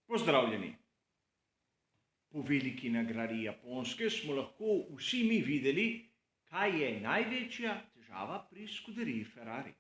Pozdravljeni! Po veliki nagradi Japonske smo lahko vsi mi videli, kaj je največja težava pri skuderiji Ferrari.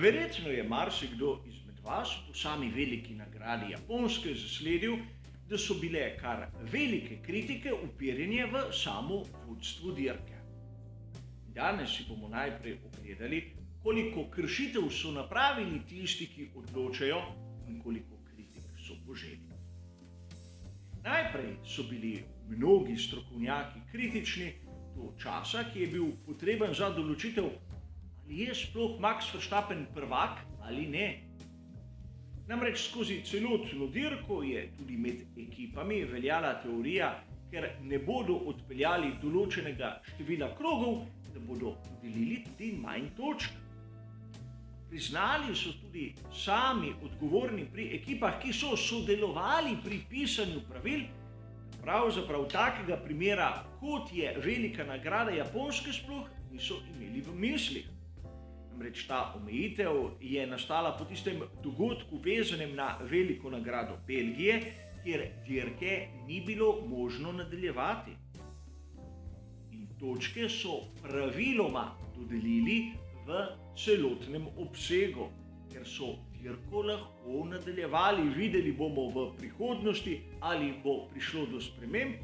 Verjetno je marsikdo izmed vas po sami veliki nagradi Japonske zasledil, da so bile kar velike kritike uperjene v samo vodstvo dirke. Danes si bomo najprej ogledali, koliko kršitev so napravili tisti, ki odločajo, in koliko kritik so poželi. Najprej so bili mnogi strokovnjaki kritični do časa, ki je bil potreben za določitev, ali je sploh Max Verstappen prvak ali ne. Namreč skozi celotno dirko je tudi med ekipami veljala teorija, ker ne bodo odpeljali določenega števila krogov, da bodo podelili tudi manj točk. Priznali so tudi sami odgovorni pri ekipah, ki so sodelovali pri pisanju pravil, pravzaprav takega primera, kot je velika nagrada Japonske, sploh niso imeli v mislih. Namreč ta omejitev je nastala po tistem dogodku vezanem na veliko nagrado Belgije, kjer dirke ni bilo možno nadaljevati. In točke so praviloma dodelili v celotnem obsegu, ker so dirko lahko nadaljevali. Videli bomo v prihodnosti, ali bo prišlo do sprememb,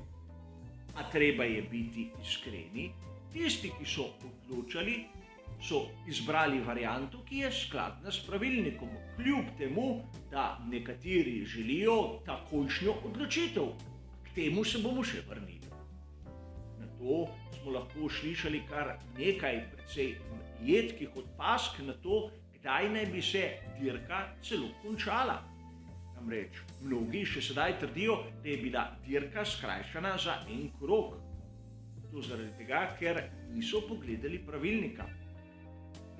a treba je biti iskreni. Tisti, ki so odločali, so izbrali varianto, ki je skladna s pravilnikom, kljub temu, da nekateri želijo takojšnjo odločitev. K temu se bomo še vrnili. Na to smo lahko slišali kar nekaj precej jedkih odpask na to, kdaj naj bi se dirka celo končala. Namreč mnogi še sedaj trdijo, da je bila dirka skrajšana za en krog. To zaradi tega, ker niso pogledali pravilnika.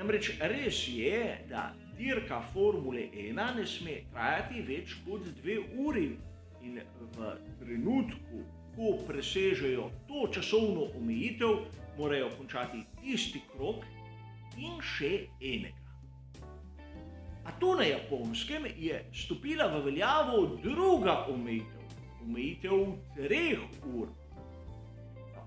Namreč res je, da dirka Formule 1 ne sme trajati več kot 2 uri in v trenutku, ko presežejo to časovno omejitev, morajo končati tisti krog in še enega. A to na Japonskem je stopila v veljavo druga omejitev, omejitev 3 ur.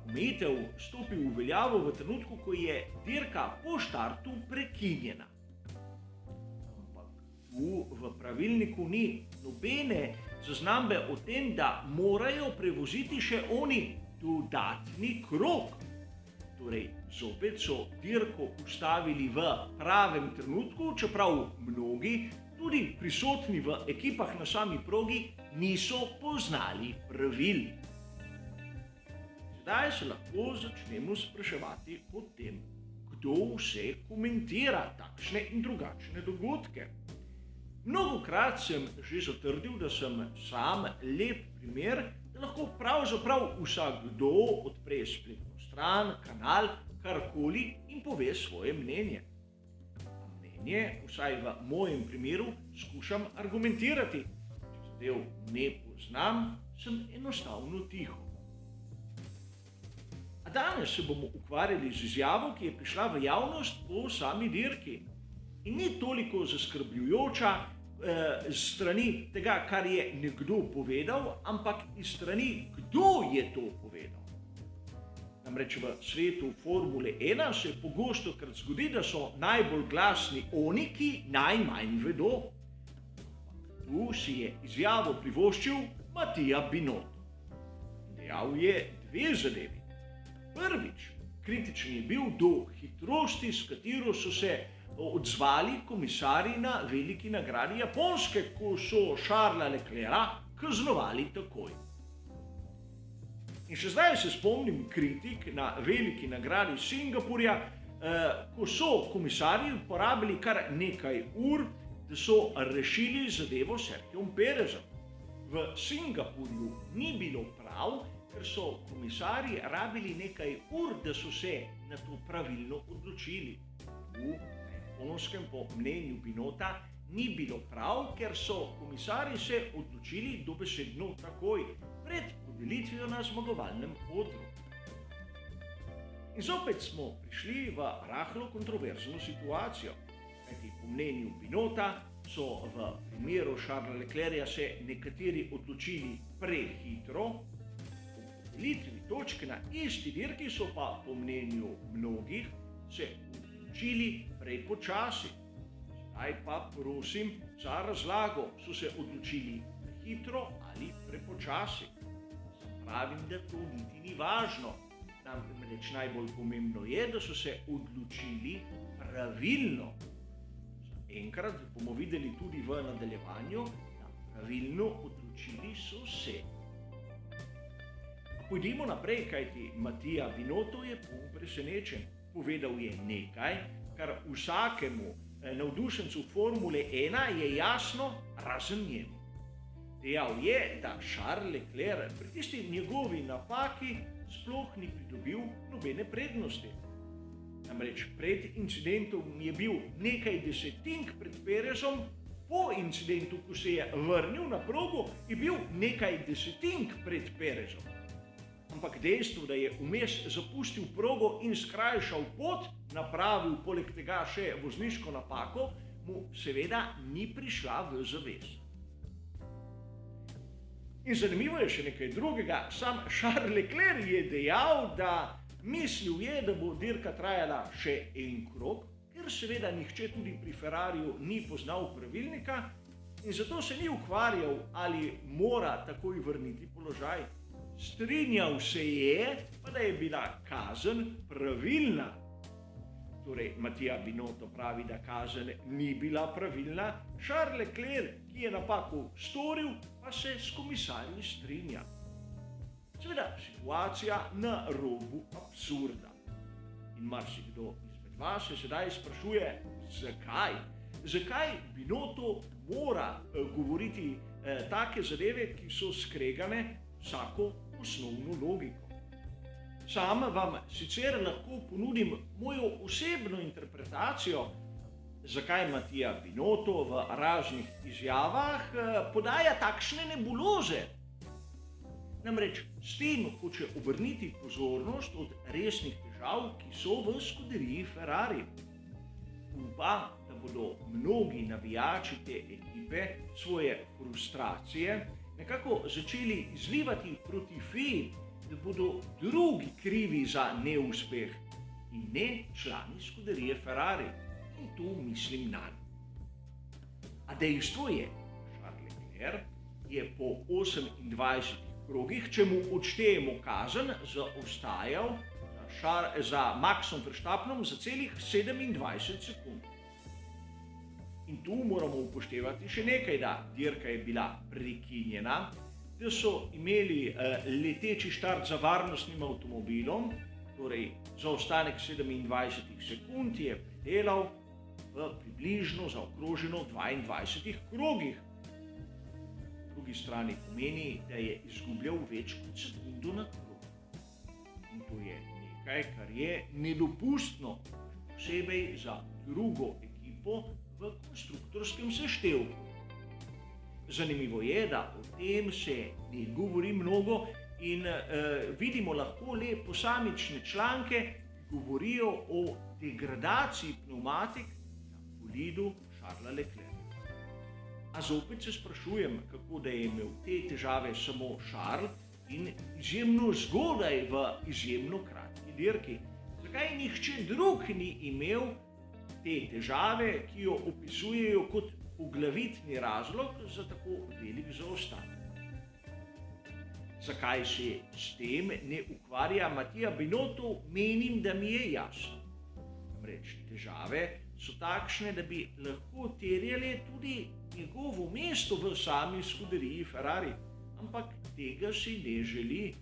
Omejitev stopi v veljavo v trenutku, ko je dirka po štartu prekinjena. Ampak tu v pravilniku ni nobene zaznambe o tem, da morajo prevoziti še oni dodatni krog. Torej, zopet so dirko ustavili v pravem trenutku, čeprav mnogi, tudi prisotni v ekipah na sami progi, niso poznali pravil. Zdaj se lahko začnemo spraševati o tem, kdo vse komentira takšne in drugačne dogodke. Mnogokrat sem že zatrdil, da sem sam lep primer, da lahko pravzaprav vsakdo odpre spletno stran, kanal, karkoli in pove svoje mnenje. A mnenje, vsaj v mojem primeru, skušam argumentirati. Če zadev ne poznam, sem enostavno tiho. Danes se bomo ukvarjali z izjavo, ki je prišla v javnost po sami dirki. In ni toliko zaskrbljujoča z strani tega, kar je nekdo povedal, ampak iz strani, kdo je to povedal. Namreč v svetu Formule 1 se pogostokrat zgodi, da so najbolj glasni oni, ki najmanj vedo. Tu si je izjavo privoščil Mattia Binotto. Dejal je 2 zadevi. Prvič, kritičen je bil do hitrosti, s katero so se odzvali komisarji na veliki nagradi Japonske, ko so Charlesa Leclerca kaznovali takoj. In še zdaj se spomnim kritik na veliki nagradi Singapurja, ko so komisarji uporabili kar nekaj ur, da so rešili zadevo s Sergijom Perezom. V Singapurju ni bilo prav, ker so komisarji rabili nekaj ur, da so se na to pravilno odločili. Na Japonskem po mnenju Binota ni bilo prav, ker so komisarji se odločili dobesedno takoj pred podelitvijo na zmagovalnem odru. In zopet smo prišli v rahlo kontroverzno situacijo, kajti po mnenju Binota so v primeru Charlesa Leclerca se nekateri odločili prehitro, po podelitvi točke na isti dirki so pa po mnenju mnogih se odločili prepočasi. Zdaj pa prosim za razlago, so se odločili prehitro ali prepočasi. Pravim, da to niti ni važno. Namreč najbolj pomembno je, da so se odločili pravilno. Enkrat bomo videli tudi v nadaljevanju, da pravilno odločili so se. Pojdimo naprej, kajti Mattia Binotto je poln presenečen. Povedal je nekaj, kar vsakemu navdušencu Formule 1 je jasno, razen njemu. Dejal je, da Charles Leclerc pri tisti njegovi napaki sploh ni pridobil nobene prednosti. Namreč pred incidentom je bil nekaj desetink pred Perezom, po incidentu, ko se je vrnil na progo, je bil nekaj desetink pred Perezom. Ampak dejstvo, da je vmes zapustil progo in skrajšal pot, napravil poleg tega še vozniško napako, mu seveda ni prišla v zavest. In zanimivo je še nekaj drugega. Sam Charles Leclerc je dejal, da mislil je, da bo dirka trajala še en krog, ker seveda nihče tudi pri Ferrariju ni poznal pravilnika in zato se ni ukvarjal, ali mora takoj vrniti položaj. Strinjal se je, pa da je bila kazen pravilna. Torej, Mattia Binotto pravi, da kazen ni bila pravilna, Charles Leclerc, ki je napako storil, pa se s komisarji strinja. Seveda, situacija na robu absurda. In marsikdo izmed vas se sedaj sprašuje, zakaj? Zakaj Binotto mora govoriti take zadeve, ki so skregane vsako osnovno logiko? Sam vam sicer lahko ponudim mojo osebno interpretacijo, zakaj Mattia Binotto v raznih izjavah podaja takšne nebuloze. Namreč s tem hoče obrniti pozornost od resnih težav, ki so v skuderiji Ferrari. Upa, da bodo mnogi navijači te ekipe svoje frustracije nekako začeli izlivati proti FIA, da bodo drugi krivi za neuspeh in ne člani skuderije Ferrari. In tu mislim nanj. A dejstvo je, Charles Leclerc je po 28 krogih, če mu odštejemo kazen, zaostajal za Maxom Verstappenom za celih 27 sekund. In tu moramo upoštevati še nekaj, da dirka je bila prekinjena, da so imeli leteči štart za varnostnim avtomobilom, torej zaostanek 27 sekund je pridelal v približno zaokroženo 22 krogih. Po drugi strani pomeni, da je izgubljal več kot sekundo na krog. In to je nekaj, kar je nedopustno, posebej za drugo ekipo v konstruktorskem seštevku. Zanimivo je, da o tem se ne govori mnogo in vidimo lahko le posamične članke, ki govorijo o degradaciji pneumatik na bolidu Charlesa Leclerca. A zopet se sprašujem, kako da je imel te težave samo Charles in izjemno zgodaj v izjemno kratki dirki. Zakaj nihče drug ni imel te težave, ki jo opisujejo kot poglavitni razlog za tako velik zaostanek? Zakaj se s tem ne ukvarja Mattia Binotto, menim, da mi je jasno. Namreč težave so takšne, da bi lahko terjale tudi njegovo mesto v sami skuderiji Ferrari, ampak tega si ne želi,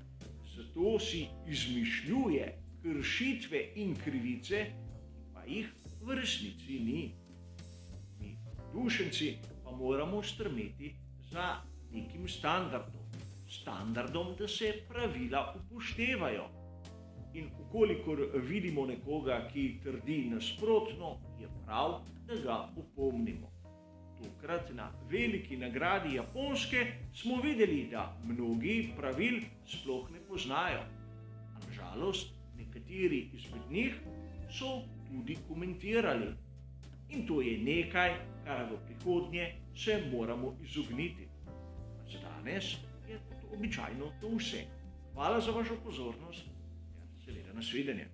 zato si izmišljuje kršitve in krivice, ki pa jih v resnici ni. Dušenci pa moramo strmeti za nekim standardom. standardom, da se pravila upoštevajo. In ukolikor vidimo nekoga, ki trdi nasprotno, je prav, da ga opomnimo. Tokrat na veliki nagradi Japonske smo videli, da mnogi pravil sploh ne poznajo. A na žalost, nekateri izmed njih so tudi komentirali. In to je nekaj, kar v prihodnje se moramo izogniti. Za danes je kot običajno to vse. Hvala za vašo pozornost. Seveda, nasvidenje.